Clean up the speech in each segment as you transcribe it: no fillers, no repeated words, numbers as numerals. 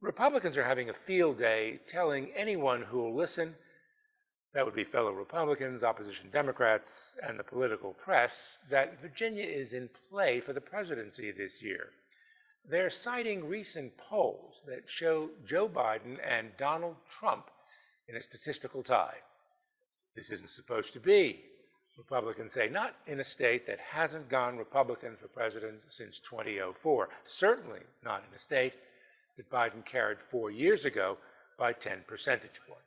Republicans are having a field day telling anyone who will listen, that would be fellow Republicans, opposition Democrats, and the political press, that Virginia is in play for the presidency this year. They're citing recent polls that show Joe Biden and Donald Trump in a statistical tie. This isn't supposed to be, Republicans say, not in a state that hasn't gone Republican for president since 2004, certainly not in a state that Biden carried 4 years ago by 10 percentage points.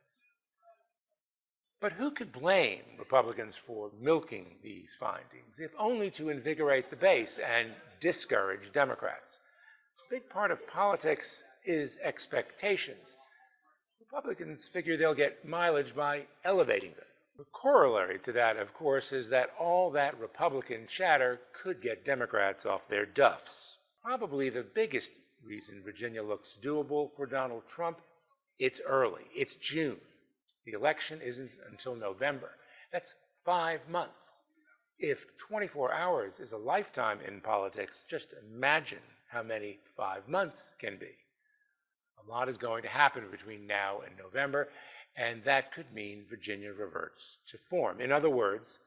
But who could blame Republicans for milking these findings, if only to invigorate the base and discourage Democrats? A big part of politics is expectations. Republicans figure they'll get mileage by elevating them. The corollary to that, of course, is that all that Republican chatter could get Democrats off their duffs. Probably the biggest reason Virginia looks doable for Donald Trump, it's early. It's June. The election isn't until November. That's 5 months. If 24 hours is a lifetime in politics, just imagine how many 5 months can be. A lot is going to happen between now and November, and that could mean Virginia reverts to form. In other words,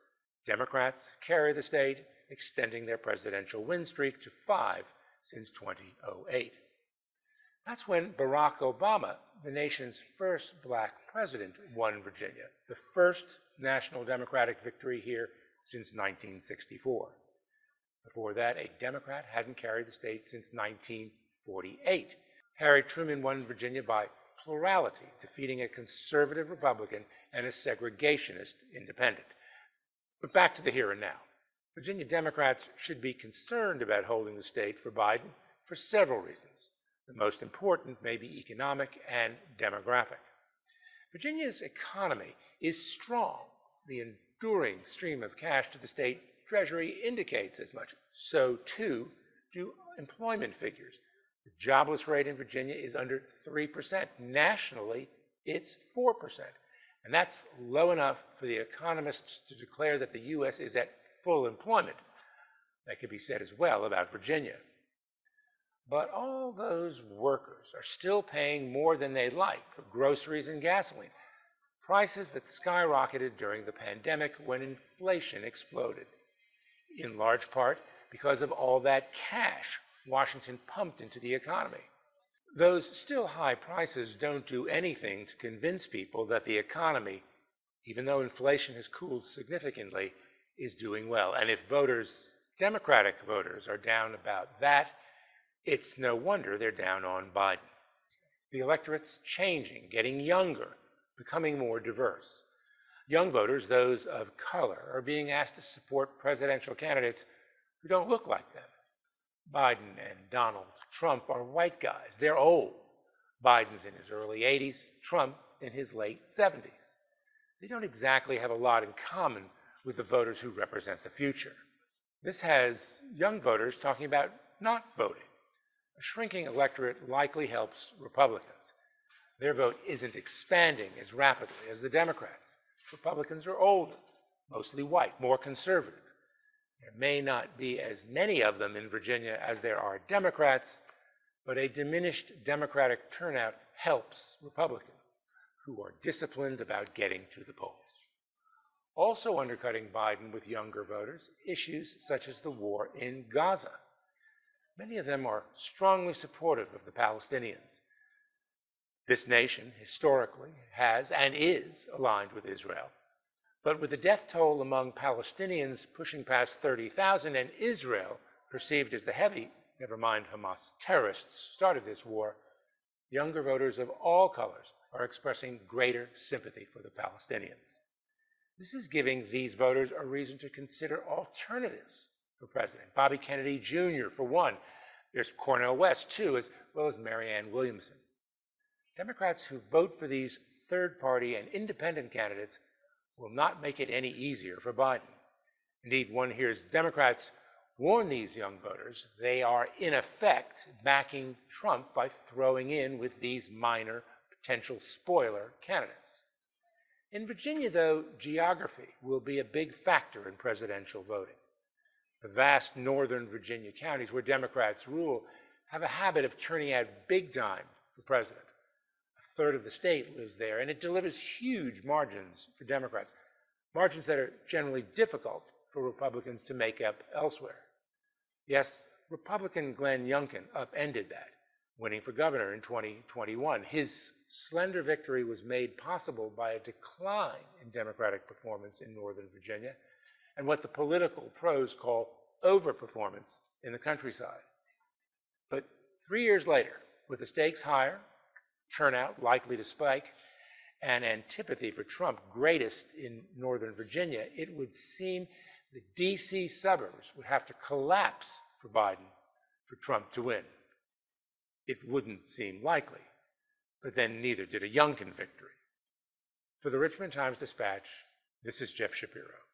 Democrats carry the state, extending their presidential win streak to 5 since 2008. That's when Barack Obama, the nation's first black president, won Virginia, the first national Democratic victory here since 1964. Before that, a Democrat hadn't carried the state since 1948. Harry Truman won Virginia by plurality, defeating a conservative Republican and a segregationist independent. But back to the here and now. Virginia Democrats should be concerned about holding the state for Biden for several reasons. The most important may be economic and demographic. Virginia's economy is strong. The enduring stream of cash to the state treasury indicates as much. So, too, do employment figures. The jobless rate in Virginia is under 3%. Nationally, it's 4%. And that's low enough for the economists to declare that the U.S. is at full employment. That could be said as well about Virginia. But all those workers are still paying more than they'd like for groceries and gasoline, prices that skyrocketed during the pandemic when inflation exploded, in large part because of all that cash Washington pumped into the economy. Those still high prices don't do anything to convince people that the economy, even though inflation has cooled significantly, is doing well. And if voters, Democratic voters, are down about that, it's no wonder they're down on Biden. The electorate's changing, getting younger, becoming more diverse. Young voters, those of color, are being asked to support presidential candidates who don't look like them. Biden and Donald Trump are white guys. They're old. Biden's in his early 80s, Trump in his late 70s. They don't exactly have a lot in common with the voters who represent the future. This has young voters talking about not voting. A shrinking electorate likely helps Republicans. Their vote isn't expanding as rapidly as the Democrats. Republicans are older, mostly white, more conservative. There may not be as many of them in Virginia as there are Democrats, but a diminished Democratic turnout helps Republicans, who are disciplined about getting to the polls. Also undercutting Biden with younger voters, issues such as the war in Gaza. Many of them are strongly supportive of the Palestinians. This nation, historically, has and is aligned with Israel. But with the death toll among Palestinians pushing past 30,000 and Israel perceived as the heavy, never mind Hamas terrorists, started this war, younger voters of all colors are expressing greater sympathy for the Palestinians. This is giving these voters a reason to consider alternatives for president. Bobby Kennedy Jr., for one. There's Cornel West, too, as well as Marianne Williamson. Democrats who vote for these third-party and independent candidates will not make it any easier for Biden. Indeed, one hears Democrats warn these young voters they are, in effect, backing Trump by throwing in with these minor potential spoiler candidates. In Virginia, though, geography will be a big factor in presidential voting. The vast northern Virginia counties where Democrats rule have a habit of turning out big-time for president. A third of the state lives there, and it delivers huge margins for Democrats, margins that are generally difficult for Republicans to make up elsewhere. Yes, Republican Glenn Youngkin upended that, winning for governor in 2021. His slender victory was made possible by a decline in Democratic performance in Northern Virginia and what the political pros call overperformance in the countryside. But 3 years later, with the stakes higher, turnout likely to spike, and antipathy for Trump greatest in Northern Virginia, it would seem the D.C. suburbs would have to collapse for Biden for Trump to win. It wouldn't seem likely, but then neither did a Youngkin victory. For the Richmond Times-Dispatch, this is Jeff Shapiro.